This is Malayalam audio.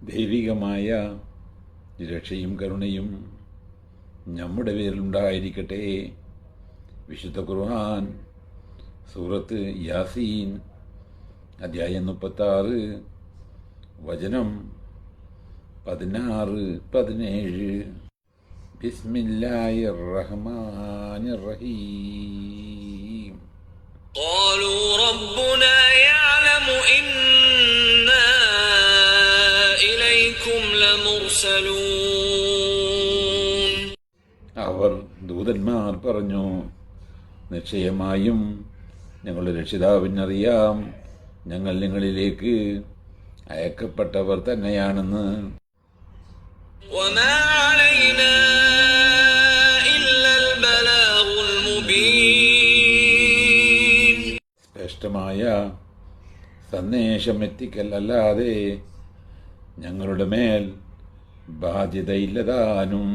ദൈവികമായ രക്ഷയും കരുണയും നമ്മുടെ പേരിലുണ്ടായിരിക്കട്ടെ. വിശുദ്ധ ഖുർആൻ സൂറത്ത് യാസീൻ അധ്യായം 36 വചനം 16-17. ബിസ്മില്ലാഹിർ റഹ്മാനിർ റഹീം. ഖാലൂ റബ്ബുനാ യഅലമു ഇന്നാ ഇലൈക്കും ലമുർസലൂൻ. അവർ ദൂതന്മാർ പറഞ്ഞു, നിശ്ചയമായും ഞങ്ങളുടെ രക്ഷിതാവിനറിയാം, ഞങ്ങൾ നിങ്ങളിലേക്ക് അയക്കപ്പെട്ടവർ തന്നെയാണെന്ന്. വമാ അലൈനാ ഇല്ലൽ ബലാഗുൽ മുബീൻ. സ്പഷ്ടമായ സന്ദേശം എത്തിക്കൽ അല്ലാതെ ഞങ്ങളുടെ മേൽ ബാധ്യതയില്ലതാനും.